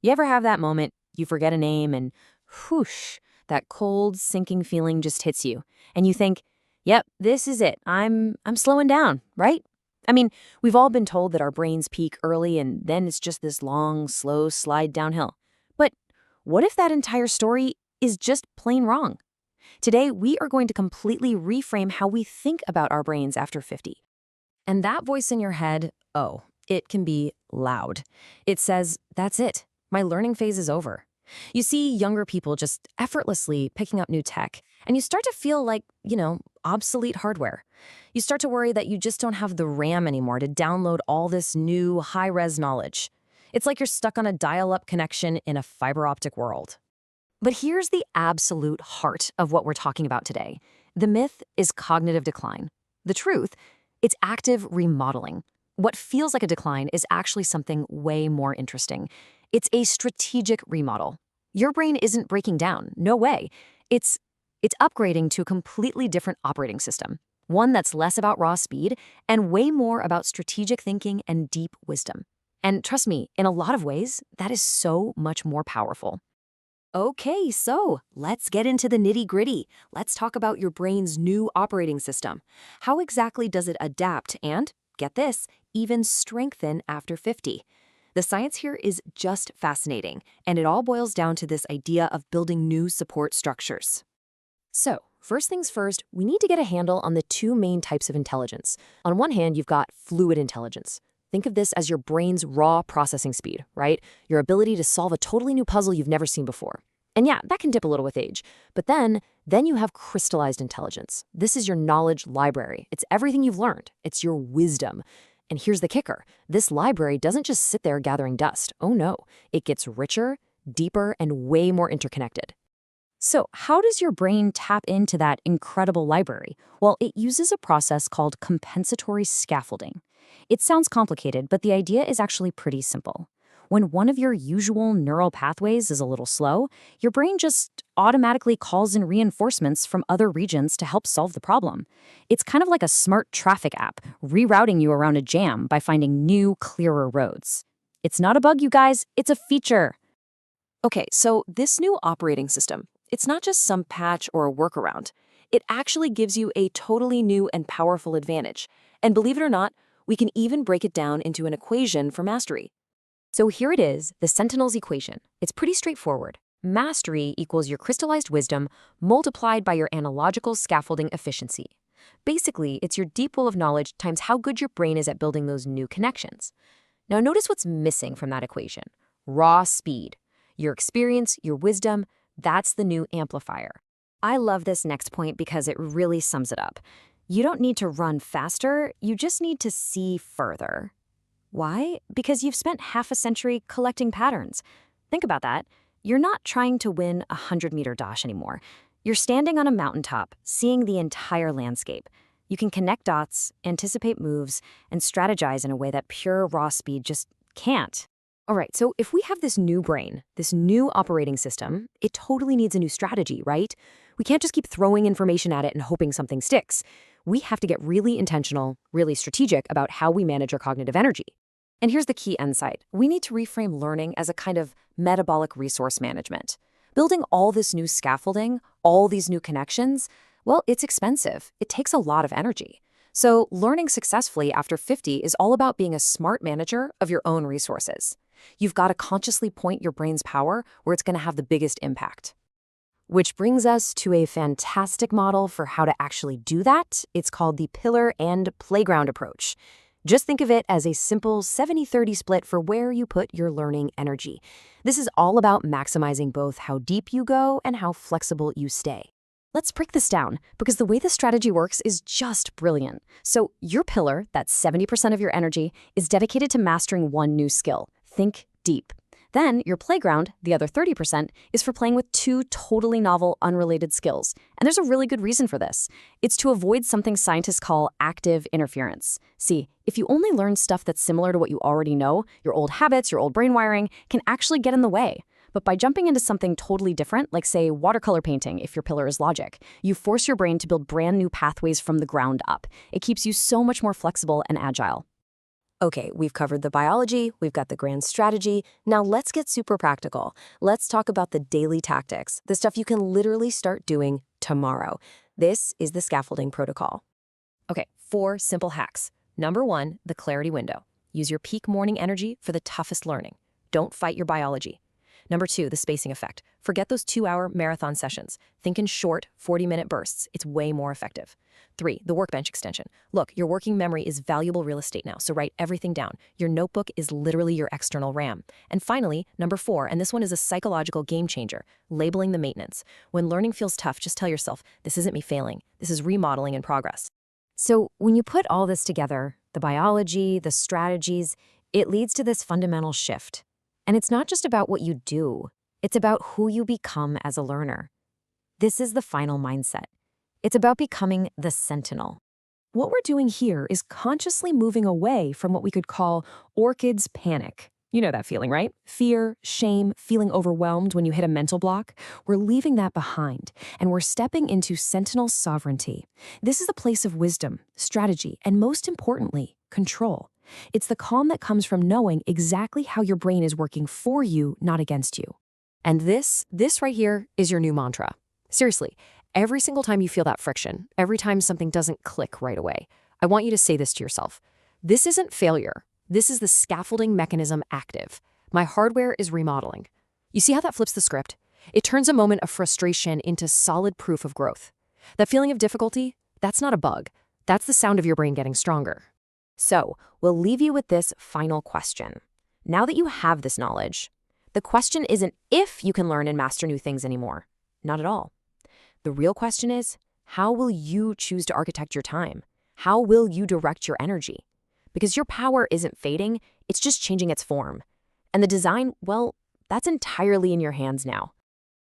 You ever have that moment, you forget a name and whoosh, that cold, sinking feeling just hits you, and you think, "Yep, this is it. I'm slowing down," right? I mean, we've all been told that our brains peak early and then it's just this long, slow slide downhill. But what if that entire story is just plain wrong? Today, we are going to completely reframe how we think about our brains after 50. And that voice in your head, oh, it can be loud. It says, that's it. My learning phase is over. You see younger people just effortlessly picking up new tech, and you start to feel like, obsolete hardware. You start to worry that you just don't have the RAM anymore to download all this new high-res knowledge. It's like you're stuck on a dial-up connection in a fiber optic world. But here's the absolute heart of what we're talking about today. The myth is cognitive decline. The truth, it's active remodeling. What feels like a decline is actually something way more interesting. It's a strategic remodel. Your brain isn't breaking down, no way. It's upgrading to a completely different operating system, one that's less about raw speed and way more about strategic thinking and deep wisdom. And trust me, in a lot of ways, that is so much more powerful. Okay, so let's get into the nitty-gritty. Let's talk about your brain's new operating system. How exactly does it adapt and, get this, even strengthen after 50? The science here is just fascinating, and it all boils down to this idea of building new support structures. So, first things first, we need to get a handle on the two main types of intelligence. On one hand, you've got fluid intelligence. Think of this as your brain's raw processing speed, right? Your ability to solve a totally new puzzle you've never seen before. And yeah, that can dip a little with age. But then you have crystallized intelligence. This is your knowledge library. It's everything you've learned. It's your wisdom. And here's the kicker. This library doesn't just sit there gathering dust. Oh no, it gets richer, deeper, and way more interconnected. So how does your brain tap into that incredible library? Well, it uses a process called compensatory scaffolding. It sounds complicated, but the idea is actually pretty simple. When one of your usual neural pathways is a little slow, your brain just automatically calls in reinforcements from other regions to help solve the problem. It's kind of like a smart traffic app, rerouting you around a jam by finding new, clearer roads. It's not a bug, you guys, it's a feature. Okay, so this new operating system, it's not just some patch or a workaround. It actually gives you a totally new and powerful advantage. And believe it or not, we can even break it down into an equation for mastery. So here it is, the Sentinel's equation. It's pretty straightforward. Mastery equals your crystallized wisdom multiplied by your analogical scaffolding efficiency. Basically, it's your deep well of knowledge times how good your brain is at building those new connections. Now notice what's missing from that equation. Raw speed. Your experience, your wisdom, that's the new amplifier. I love this next point because it really sums it up. You don't need to run faster, you just need to see further. Why? Because you've spent half a century collecting patterns. Think about that. You're not trying to win a 100-meter dash anymore. You're standing on a mountaintop, seeing the entire landscape. You can connect dots, anticipate moves, and strategize in a way that pure raw speed just can't. All right, so if we have this new brain, this new operating system, it totally needs a new strategy, right? We can't just keep throwing information at it and hoping something sticks. We have to get really intentional, really strategic about how we manage our cognitive energy. And here's the key insight. We need to reframe learning as a kind of metabolic resource management. Building all this new scaffolding, all these new connections, well, it's expensive. It takes a lot of energy. So learning successfully after 50 is all about being a smart manager of your own resources. You've got to consciously point your brain's power where it's going to have the biggest impact. Which brings us to a fantastic model for how to actually do that. It's called the pillar and playground approach. Just think of it as a simple 70-30 split for where you put your learning energy. This is all about maximizing both how deep you go and how flexible you stay. Let's break this down, because the way the strategy works is just brilliant. So your pillar, that's 70% of your energy, is dedicated to mastering one new skill. Think deep. Then your playground, the other 30%, is for playing with two totally novel, unrelated skills. And there's a really good reason for this. It's to avoid something scientists call active interference. See, if you only learn stuff that's similar to what you already know, your old habits, your old brain wiring can actually get in the way. But by jumping into something totally different, like say watercolor painting, if your pillar is logic, you force your brain to build brand new pathways from the ground up. It keeps you so much more flexible and agile. Okay, we've covered the biology, we've got the grand strategy. Now let's get super practical. Let's talk about the daily tactics, the stuff you can literally start doing tomorrow. This is the scaffolding protocol. Okay, 4 simple hacks. Number 1, the clarity window. Use your peak morning energy for the toughest learning. Don't fight your biology. Number 2, the spacing effect. Forget those 2-hour marathon sessions. Think in short, 40-minute bursts. It's way more effective. 3, the workbench extension. Look, your working memory is valuable real estate now, so write everything down. Your notebook is literally your external RAM. And finally, number 4, and this one is a psychological game changer, labeling the maintenance. When learning feels tough, just tell yourself, this isn't me failing. This is remodeling in progress. So when you put all this together, the biology, the strategies, it leads to this fundamental shift. And it's not just about what you do, it's about who you become as a learner. This is the final mindset. It's about becoming the sentinel. What we're doing here is consciously moving away from what we could call orchid's panic. You know that feeling, right? Fear, shame, feeling overwhelmed when you hit a mental block. We're leaving that behind, and we're stepping into sentinel sovereignty. This is a place of wisdom, strategy, and most importantly, control. It's the calm that comes from knowing exactly how your brain is working for you, not against you. And this right here is your new mantra. Seriously, every single time you feel that friction, every time something doesn't click right away, I want you to say this to yourself. This isn't failure. This is the scaffolding mechanism active. My hardware is remodeling. You see how that flips the script? It turns a moment of frustration into solid proof of growth. That feeling of difficulty, that's not a bug. That's the sound of your brain getting stronger. So, we'll leave you with this final question. Now that you have this knowledge, the question isn't if you can learn and master new things anymore. Not at all. The real question is, how will you choose to architect your time? How will you direct your energy? Because your power isn't fading, it's just changing its form. And the design, well, that's entirely in your hands now.